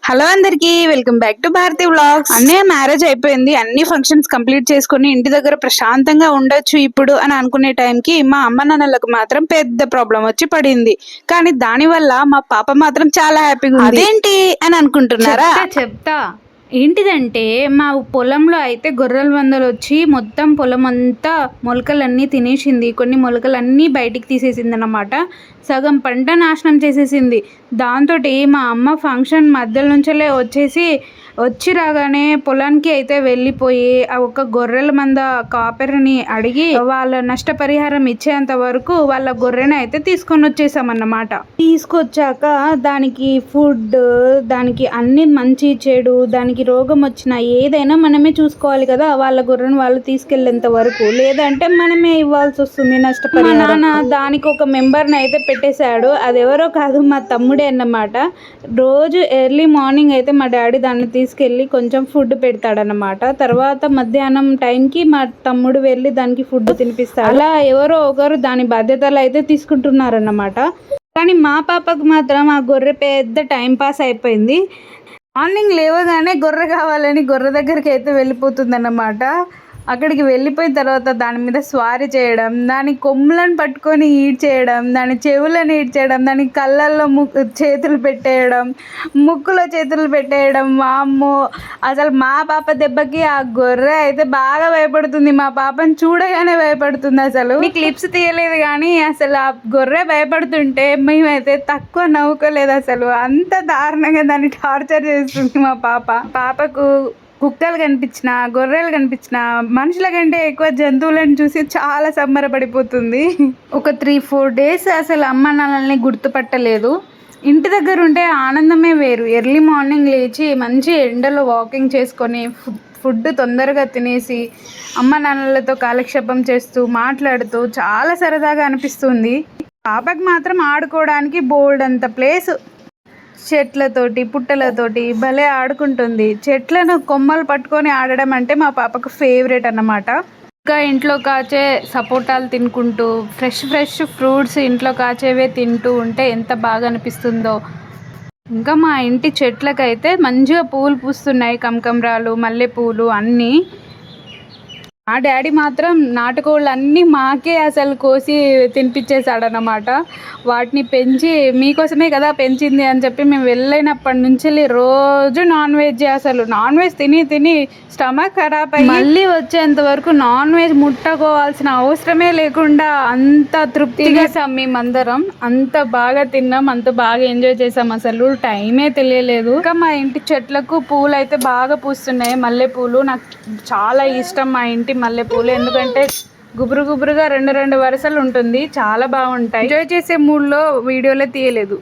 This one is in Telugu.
హలో అందరికి welcome back to Bharathi vlogs. అన్నయ్య మ్యారేజ్ అయిపోయింది, అన్ని ఫంక్షన్స్ కంప్లీట్ చేసుకుని ఇంటి దగ్గర ప్రశాంతంగా ఉండొచ్చు ఇప్పుడు అని అనుకునే టైంకి మా అమ్మ నాన్నలకు మాత్రం పెద్ద ప్రాబ్లం వచ్చి పడింది. కానీ దాని వల్ల మా పాప మాత్రం చాలా హ్యాపీగా ఉంది. అదేంటి అని అనుకుంటున్నారా? చెప్తా ఏంటిదంటే మా పొలంలో అయితే గొర్రెల మందలు వచ్చి మొత్తం పొలం అంతా మొలకలన్నీ తినేసింది. కొన్ని మొలకలన్నీ బయటికి తీసేసింది అన్నమాట. సగం పంట నాశనం చేసేసింది. దాంతో మా అమ్మ ఫంక్షన్ మధ్యలో నుంచే వచ్చి రాగానే పొలానికి అయితే వెళ్ళిపోయి ఆ ఒక గొర్రెల మంద కాపరిని అడిగి వాళ్ళ నష్టపరిహారం ఇచ్చేంత వరకు వాళ్ళ గొర్రెని అయితే తీసుకొని వచ్చేసామన్నమాట. తీసుకొచ్చాక దానికి ఫుడ్, దానికి అన్ని మంచి చెడు, దానికి రోగం వచ్చినా ఏదైనా మనమే చూసుకోవాలి కదా. వాళ్ళ గొర్రెను వాళ్ళు తీసుకెళ్లేంత వరకు, లేదంటే మనమే ఇవ్వాల్సి వస్తుంది నష్టపరిహారం. మా నాన్న దానికి ఒక మెంబర్ని అయితే పెట్టేశాడు. అది ఎవరో కాదు, మా తమ్ముడే అన్నమాట. రోజు ఎర్లీ మార్నింగ్ అయితే మా డాడీ దాన్ని తీసుకెళ్ళి కొంచెం ఫుడ్ పెడతాడనమాట. తర్వాత మధ్యాహ్నం టైంకి మా తమ్ముడు వెళ్ళి దానికి ఫుడ్ తినిపిస్తాడు. అలా ఎవరో ఒకరు దాని బాధ్యతలు అయితే తీసుకుంటున్నారన్నమాట. కానీ మా పాపకు మాత్రం ఆ గొర్రె పెద్ద టైం పాస్ అయిపోయింది. మార్నింగ్ లేవగానే గొర్రె కావాలని గొర్రె దగ్గరికి అయితే వెళ్ళిపోతుంది అన్నమాట. అక్కడికి వెళ్ళిపోయిన తర్వాత దాని మీద స్వారీ చేయడం, దాని కొమ్ములను పట్టుకొని ఈడ్చేయడం, దాని చెవులను ఈడ్చేయడం, దాని కళ్ళల్లో చేతులు పెట్టేయడం, ముక్కులో చేతులు పెట్టేయడం. వామ్మో, అసలు మా పాప దెబ్బకి ఆ గొర్రె అయితే బాగా భయపడుతుంది. మా పాపను చూడగానే భయపడుతుంది. అసలు క్లిప్స్ తీయలేదు కానీ అసలు ఆ గొర్రె భయపడుతుంటే మేమైతే తక్కువ నవ్వుకోలేదు. అసలు అంత దారుణంగా దాన్ని టార్చర్ చేస్తుంది మా పాపకు. కుక్కలు కనిపించిన, గొర్రెలు కనిపించిన, మనుషుల కంటే ఎక్కువ జంతువులను చూసి చాలా సంబరపడిపోతుంది. ఒక 3-4 డేస్ అసలు అమ్మ నాన్నల్ని గుర్తుపట్టలేదు. ఇంటి దగ్గర ఉంటే ఆనందమే వేరు. ఎర్లీ మార్నింగ్ లేచి మంచి ఎండలో వాకింగ్ చేసుకొని ఫుడ్ తొందరగా తినేసి అమ్మ నాన్నలతో కాలక్షేపం చేస్తూ మాట్లాడుతూ చాలా సరదాగా అనిపిస్తుంది. పాపకి మాత్రం ఆడుకోవడానికి బోల్డ్ అంత ప్లేస్, చెట్లతోటి పుట్టలతోటి భలే ఆడుకుంటుంది. చెట్లను కొమ్మలు పట్టుకొని ఆడడం అంటే మా పాపకు ఫేవరెట్ అన్నమాట. ఇంకా ఇంట్లో కాచే సపోటాలు తినుకుంటూ ఫ్రెష్ ఫ్రూట్స్ ఇంట్లో కాచేవే తింటూ ఉంటే ఎంత బాగా అనిపిస్తుందో. ఇంకా మా ఇంటి చెట్లకైతే మంచిగా పూలు పూస్తున్నాయి, కమకమరాలు, మల్లెపూలు అన్నీ. మా డాడీ మాత్రం నాటుకోళ్ళు అన్నీ మాకే అసలు కోసి తినిపించేశాడనమాట. వాటిని పెంచి మీకోసమే కదా పెంచింది అని చెప్పి మేము వెళ్ళినప్పటి నుంచి రోజు నాన్ వెజ్, అసలు నాన్ వెజ్ తిని స్టమక్ ఖరాబ్ అయ్యి మళ్ళీ వచ్చేంత వరకు నాన్ వెజ్ ముట్టుకోవాల్సిన అవసరమే లేకుండా అంత తృప్తిగా మేమందరం అంత బాగా తిన్నాం, అంత బాగా ఎంజాయ్ చేసాం. అసలు టైమే తెలియలేదు. ఇంకా మా ఇంటి చెట్లకు పూలు అయితే బాగా పూస్తున్నాయి, మల్లెపూలు. నాకు చాలా ఇష్టం మా ఇంటి మల్లెపూలు, ఎందుకంటే గుబురుగా రెండు వరుసలు ఉంటుంది, చాలా బాగుంటాయి. ఎంజాయ్ చేసే మూడ్లో వీడియోలో తీయలేదు.